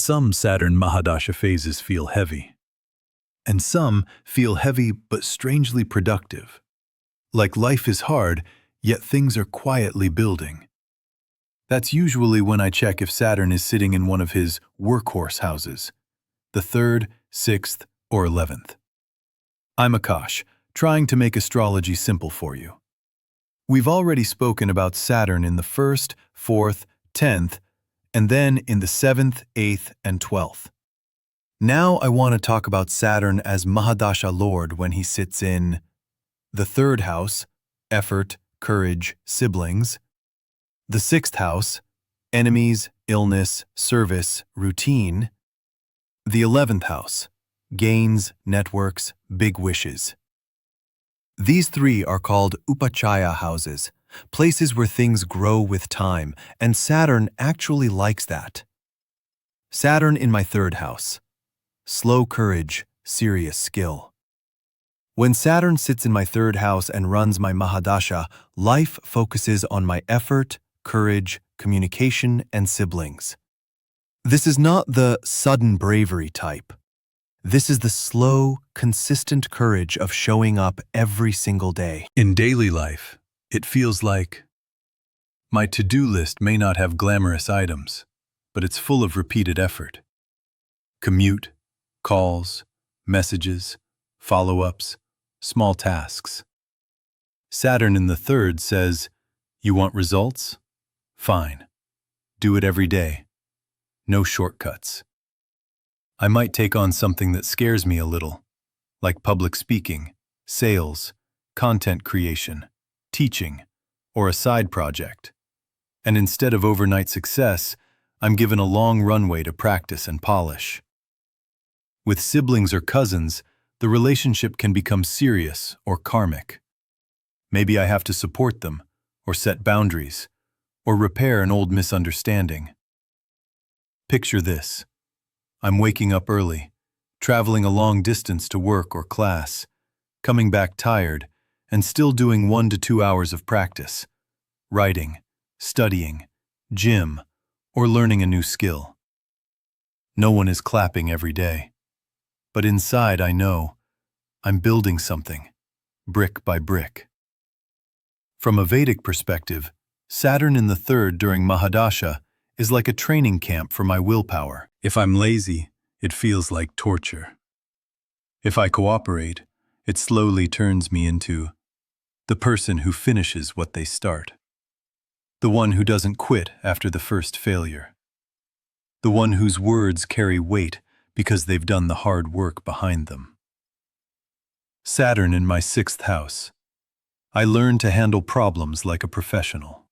Some Saturn Mahadasha phases feel heavy, and some feel heavy but strangely productive. Like life is hard, yet things are quietly building. That's usually when I check if Saturn is sitting in one of his workhorse houses, the 3rd, 6th, or 11th. I'm Akash, trying to make astrology simple for you. We've already spoken about Saturn in the 1st, 4th, 10th, and then in the 7th, 8th, and 12th. Now I want to talk about Saturn as Mahadasha Lord when he sits in the 3rd house, effort, courage, siblings; the 6th house, enemies, illness, service, routine; the 11th house, gains, networks, big wishes. These three are called upachaya houses, places where things grow with time, and Saturn actually likes that. Saturn in my 3rd house. Slow courage, serious skill. When Saturn sits in my 3rd house and runs my Mahadasha, life focuses on my effort, courage, communication, and siblings. This is not the sudden bravery type. This is the slow, consistent courage of showing up every single day. In daily life, it feels like my to-do list may not have glamorous items, but it's full of repeated effort. Commute, calls, messages, follow-ups, small tasks. Saturn in the 3rd says, "You want results? Fine. Do it every day. No shortcuts." I might take on something that scares me a little, like public speaking, sales, content creation, teaching, or a side project. And instead of overnight success, I'm given a long runway to practice and polish. With siblings or cousins, the relationship can become serious or karmic. Maybe I have to support them, or set boundaries, or repair an old misunderstanding. Picture this. I'm waking up early, traveling a long distance to work or class, coming back tired, and still doing 1 to 2 hours of practice, writing, studying, gym, or learning a new skill. No one is clapping every day, but inside I know I'm building something, brick by brick. From a Vedic perspective, Saturn in the 3rd during Mahadasha is like a training camp for my willpower. If I'm lazy, it feels like torture. If I cooperate, it slowly turns me into the person who finishes what they start. The one who doesn't quit after the first failure. The one whose words carry weight because they've done the hard work behind them. Saturn in my 6th house. I learned to handle problems like a professional.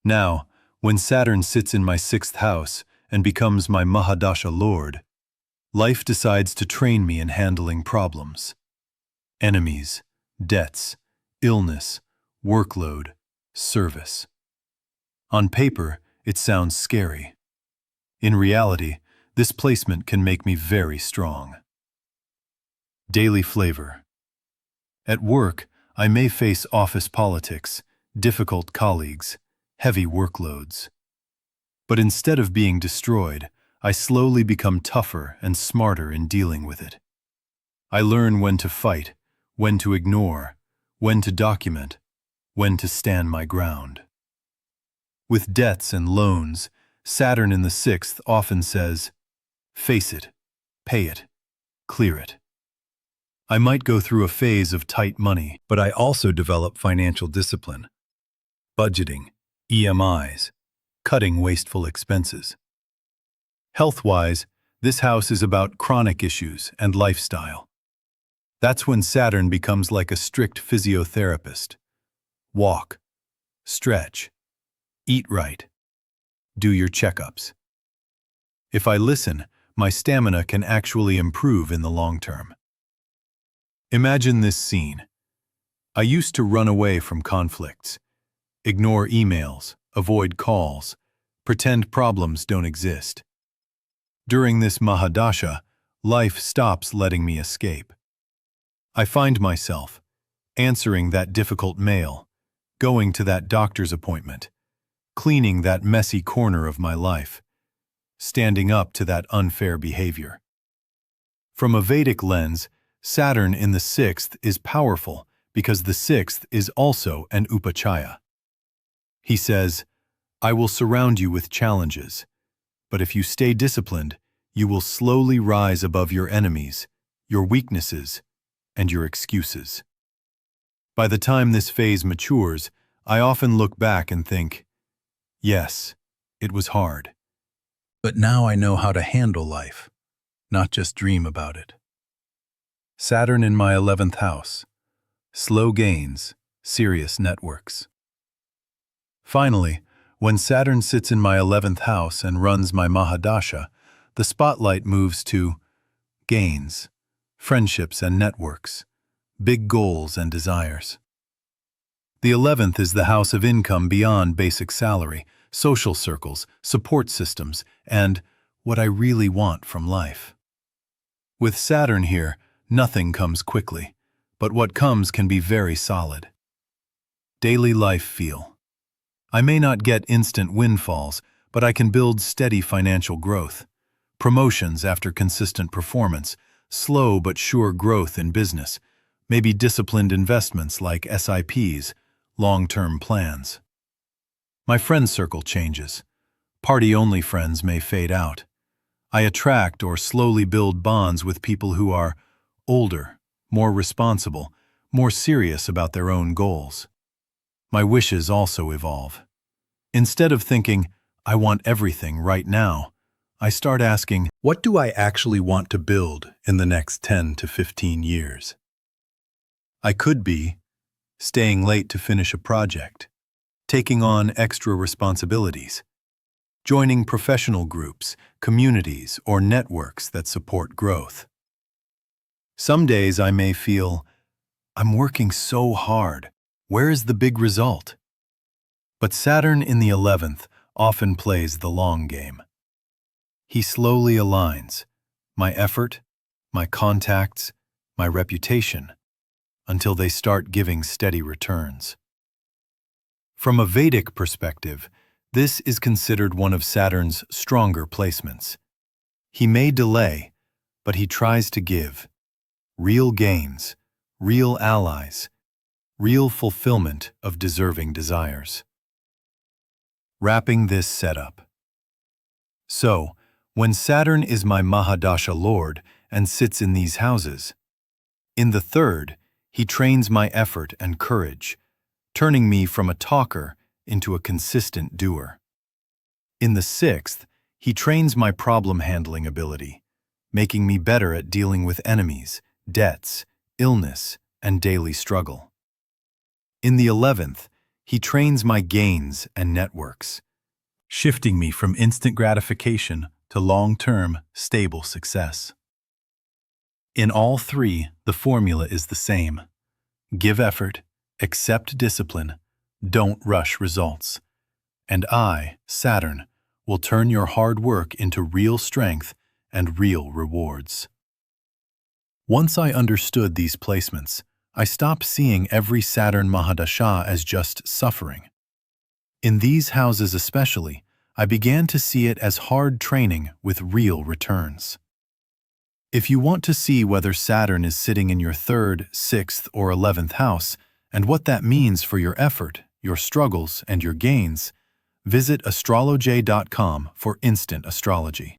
Now, when Saturn sits in my 6th house and becomes my Mahadasha Lord, life decides to train me in handling problems. Enemies, debts, illness, workload, service. On paper, it sounds scary. In reality, this placement can make me very strong. Daily flavor. At work, I may face office politics, difficult colleagues, heavy workloads. But instead of being destroyed, I slowly become tougher and smarter in dealing with it. I learn when to fight, when to ignore, when to document, when to stand my ground. With debts and loans, Saturn in the 6th often says, "Face it, pay it, clear it." I might go through a phase of tight money, but I also develop financial discipline. Budgeting, EMIs, cutting wasteful expenses. Health-wise, this house is about chronic issues and lifestyle. That's when Saturn becomes like a strict physiotherapist. Walk, stretch, eat right, do your checkups. If I listen, my stamina can actually improve in the long term. Imagine this scene. I used to run away from conflicts, ignore emails, avoid calls, pretend problems don't exist. During this Mahadasha, life stops letting me escape. I find myself answering that difficult mail, going to that doctor's appointment, cleaning that messy corner of my life, standing up to that unfair behavior. From a Vedic lens, Saturn in the sixth is powerful because the sixth is also an upachaya. He says, I will surround you with challenges, but if you stay disciplined, you will slowly rise above your enemies, your weaknesses, and your excuses. By the time this phase matures, I often look back and think, yes, it was hard. But now I know how to handle life, not just dream about it. Saturn in my 11th house. Slow gains, serious networks. Finally, when Saturn sits in my 11th house and runs my Mahadasha, the spotlight moves to gains, friendships and networks, big goals and desires. The 11th is the house of income beyond basic salary, social circles, support systems, and what I really want from life. With Saturn here, nothing comes quickly, but what comes can be very solid. Daily life feel. I may not get instant windfalls, but I can build steady financial growth. Promotions after consistent performance, slow but sure growth in business, maybe disciplined investments like SIPs, long-term plans. My friend circle changes. Party-only friends may fade out. I attract or slowly build bonds with people who are older, more responsible, more serious about their own goals. My wishes also evolve. Instead of thinking, I want everything right now, I start asking, what do I actually want to build in the next 10 to 15 years? I could be staying late to finish a project, taking on extra responsibilities, joining professional groups, communities, or networks that support growth. Some days I may feel, I'm working so hard, where is the big result? But Saturn in the 11th often plays the long game. He slowly aligns my effort, my contacts, my reputation, until they start giving steady returns. From a Vedic perspective, this is considered one of Saturn's stronger placements. He may delay, but he tries to give. Real gains, real allies, real fulfillment of deserving desires. Wrapping this setup. So, when Saturn is my Mahadasha Lord and sits in these houses, in the third, he trains my effort and courage, turning me from a talker into a consistent doer. In the sixth, he trains my problem-handling ability, making me better at dealing with enemies, debts, illness, and daily struggle. In the 11th, he trains my gains and networks, shifting me from instant gratification to long-term, stable success. In all three, the formula is the same. Give effort, accept discipline, don't rush results. And I, Saturn, will turn your hard work into real strength and real rewards. Once I understood these placements, I stopped seeing every Saturn Mahadasha as just suffering. In these houses especially, I began to see it as hard training with real returns. If you want to see whether Saturn is sitting in your 3rd, 6th, or 11th house, and what that means for your effort, your struggles, and your gains, visit astrology.com for instant astrology.